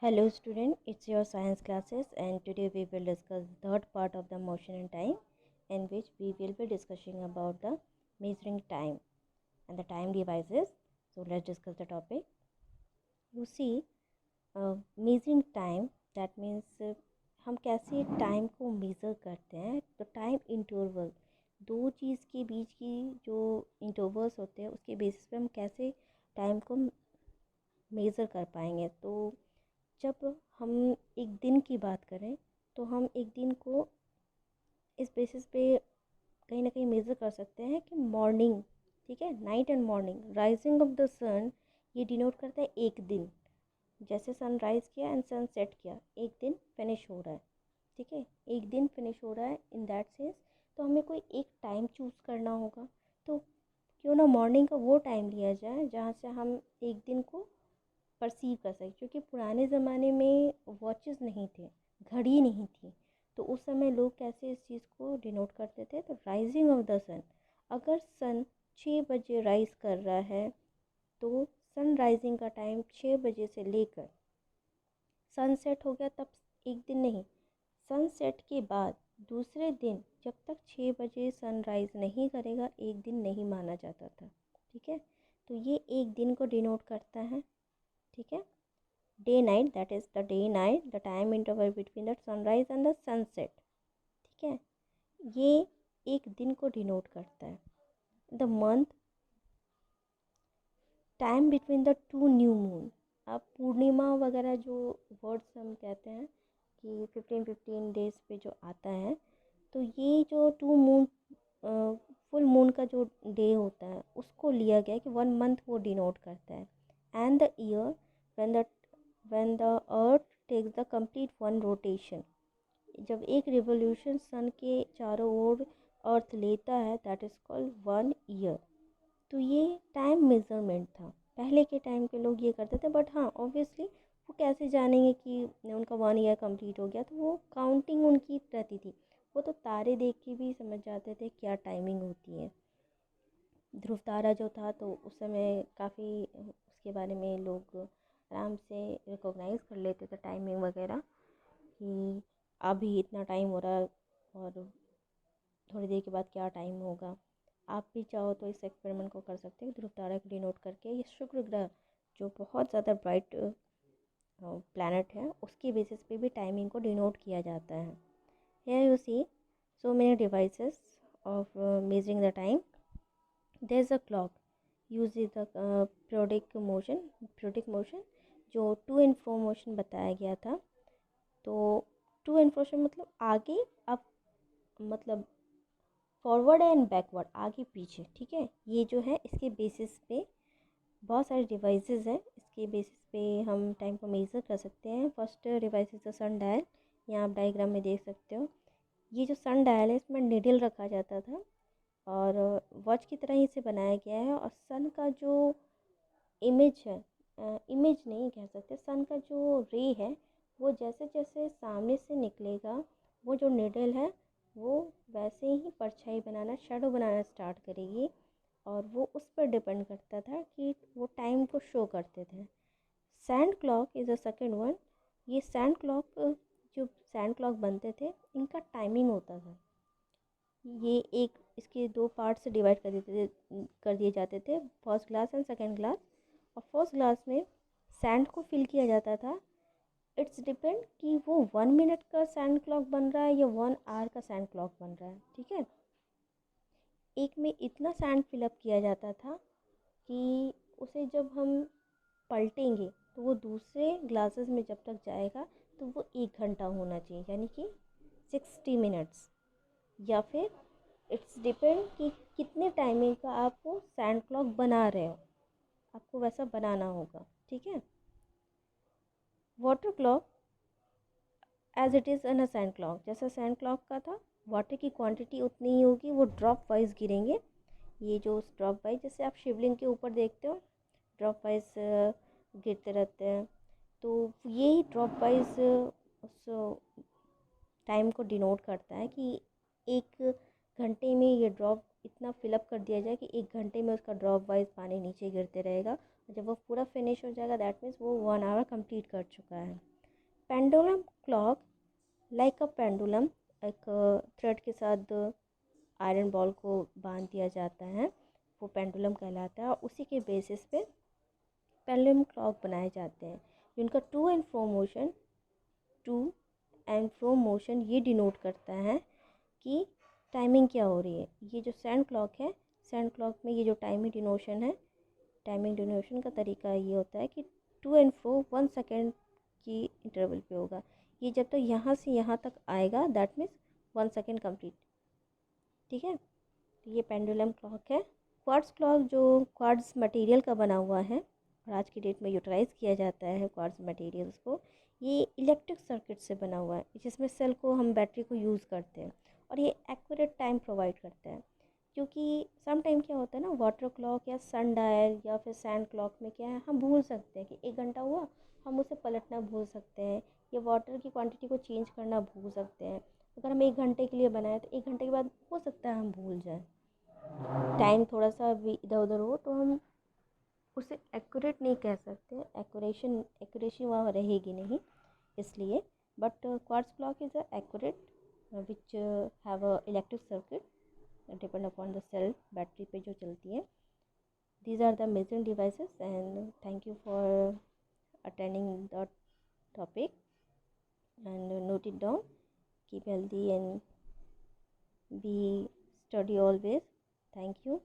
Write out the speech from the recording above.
Hello student, it's your science classes and today we will discuss the third part of the motion and time in which we will be discussing about the measuring time and the time devices. So let's discuss the topic. You see, measuring time that means हम कैसे time को measure करते हैं तो time interval दो चीज़ के बीच की जो इंटरवल्स होते हैं उसके बेसिस पे हम कैसे टाइम को मेज़र कर पाएंगे। तो जब हम एक दिन की बात करें तो हम एक दिन को इस बेसिस पे कहीं ना कहीं मेज़र कर सकते हैं कि मॉर्निंग, ठीक है, night and morning, rising of the sun, ये डिनोट करता है एक दिन। जैसे सन राइज किया एंड सन सेट किया, एक दिन फिनिश हो रहा है, ठीक है, एक दिन फिनिश हो रहा है इन दैट सेंस। तो हमें कोई एक टाइम चूज़ करना होगा, तो क्यों ना मॉर्निंग का वो टाइम लिया जाए जहाँ से हम एक दिन को परसीव कर सकें। क्योंकि पुराने ज़माने में वॉचेस नहीं थे, घड़ी नहीं थी, तो उस समय लोग कैसे इस चीज़ को डिनोट करते थे। तो राइजिंग ऑफ द सन, अगर सन 6 बजे राइज कर रहा है तो सन राइजिंग का टाइम 6 बजे से लेकर सनसेट हो गया तब एक दिन नहीं, सनसेट के बाद दूसरे दिन जब तक 6 बजे सनराइज़ नहीं करेगा एक दिन नहीं माना जाता था, ठीक है। तो ये एक दिन को डिनोट करता है, ठीक है। Day night, that is the day night, the time interval between the sunrise and the sunset, ठीक है, ये एक दिन को डिनोट करता है। The month, time between the two new moon, अब पूर्णिमा वगैरह जो वर्ड्स हम कहते हैं कि 15 डेज पे जो आता है, तो ये जो टू मून, फुल मून का जो डे होता है उसको लिया गया है कि 1 मंथ वो डिनोट करता है। And the year when the earth takes the complete one rotation, जब एक रिवोल्यूशन सन के चारों ओर अर्थ लेता है, दैट इज़ कॉल्ड 1 ईयर। तो ये टाइम मेज़रमेंट था, पहले के टाइम के लोग ये करते थे। बट हाँ, ऑब्वियसली वो कैसे जानेंगे कि उनका 1 ईयर कंप्लीट हो गया, तो वो काउंटिंग उनकी रहती थी। वो तो तारे देख के भी समझ जाते थे क्या टाइमिंग होती है। ध्रुव तारा जो था तो उस समय काफ़ी उसके बारे में लोग आराम से रिकॉग्नाइज़ कर लेते थे टाइमिंग वगैरह कि अभी इतना टाइम हो रहा है और थोड़ी देर के बाद क्या टाइम होगा। आप भी चाहो तो इस एक्सपेरिमेंट को कर सकते हैं, ध्रुव तारा को डिनोट करके। ये शुक्र ग्रह जो बहुत ज़्यादा ब्राइट प्लैनेट है उसके बेसिस पे भी टाइमिंग को डिनोट किया जाता है। Here you see so many devices of measuring the time. There's a clock uses the periodic motion जो टू एंड फ्रो मोशन बताया गया था। तो टू एंड फ्रो मतलब आगे अब, मतलब फॉरवर्ड एंड बैकवर्ड, आगे पीछे, ठीक है। ये जो है इसके बेसिस पे बहुत सारे डिवाइसेस हैं, इसके बेसिस पे हम टाइम को मेज़र कर सकते हैं। First device is the sundial, यहाँ आप डायग्राम में देख सकते हो। ये जो सन डायल है इसमें निडल रखा जाता था और वॉच की तरह ही इसे बनाया गया है। और सन का जो इमेज है, इमेज नहीं कह सकते, सन का जो रे है वो जैसे जैसे सामने से निकलेगा, वो जो निडल है वो वैसे ही परछाई बनाना, शेडो बनाना स्टार्ट करेगी। और वो उस पर डिपेंड करता था कि वो टाइम को शो करते थे। Sand clock is a second one. ये सैंड क्लॉक, जो सैंड क्लॉक बनते थे इनका टाइमिंग होता था। ये एक इसके दो पार्ट से डिवाइड कर दिए जाते थे, first glass and second glass. और फर्स्ट ग्लास में सैंड को फिल किया जाता था। इट्स डिपेंड कि वो 1 मिनट का सैंड क्लॉक बन रहा है या 1 आवर का सैंड क्लॉक बन रहा है, ठीक है। एक में इतना सैंड फिलअप किया जाता था कि उसे जब हम पलटेंगे तो वो दूसरे ग्लासेस में जब तक जाएगा तो वो 1 घंटा होना चाहिए, यानी कि 60 मिनट्स। या फिर इट्स डिपेंड कि कितने टाइमिंग का आप वो सैंड क्लॉक बना रहे हो, आपको वैसा बनाना होगा, ठीक है। Water clock edge it is in a sand clock, जैसा सैंड क्लॉक का था, वाटर की क्वांटिटी उतनी ही होगी, वो ड्रॉप वाइज गिरेंगे। ये जो ड्रॉप वाइज, जैसे आप शिवलिंग के ऊपर देखते हो ड्रॉप वाइज गिरते रहते हैं, तो यही ड्रॉप वाइज उस टाइम को डिनोट करता है कि 1 घंटे में ये ड्रॉप इतना फिलअप कर दिया जाए कि 1 घंटे में उसका ड्रॉप वाइज पानी नीचे गिरते रहेगा। और जब वो पूरा फिनिश हो जाएगा दैट मीन्स वो 1 आवर कंप्लीट कर चुका है। Pendulum clock like a pendulum, एक थ्रेड के साथ आयरन बॉल को बांध दिया जाता है, वो पेंडुलम कहलाता है। और उसी के बेसिस पे पेंडुलम क्लॉक बनाए जाते हैं, जिनका टू एंड फ्रो मोशन ये डिनोट करता है कि टाइमिंग क्या हो रही है। ये जो सैंड क्लॉक है, सैंड क्लॉक में ये जो टाइमिंग डिनोशन है, टाइमिंग डिनोशन का तरीका ये होता है कि टू एंड फ्रो 1 सेकेंड की इंटरवल पे होगा। ये जब तक यहाँ से यहाँ तक आएगा दैट मीन्स 1 सेकेंड कंप्लीट। ठीक है, तो ये पेंडुलम क्लॉक है। क्वार्ट्ज क्लॉक जो क्वार्ट्ज मटेरियल का बना हुआ है और आज की डेट में यूटिलाइज़ किया जाता है क्वार्ट्ज मटेरियल्स को, ये इलेक्ट्रिक सर्किट से बना हुआ है, जिसमें सेल को हम बैटरी को यूज़ करते हैं, और ये एक्यूरेट टाइम प्रोवाइड करता है। क्योंकि सम टाइम क्या होता है ना, वाटर क्लॉक या सन डायल या फिर सैंड क्लॉक में क्या है, हम भूल सकते हैं कि 1 घंटा हुआ, हम उसे पलटना भूल सकते हैं, या वाटर की क्वांटिटी को चेंज करना भूल सकते हैं। अगर हम 1 घंटे के लिए बनाए तो 1 घंटे के बाद हो सकता है हम भूल जाएं, टाइम थोड़ा सा भी इधर उधर हो तो हम उसे एक्यूरेट नहीं कह सकते, एक्यूरेसी वहाँ रहेगी नहीं, इसलिए। But quartz clock is accurate which have a electric circuit depend upon the cell, battery पे जो चलती है। These are the measuring devices, and thank you for attending the topic, and note it down. Keep healthy and be study always. Thank you.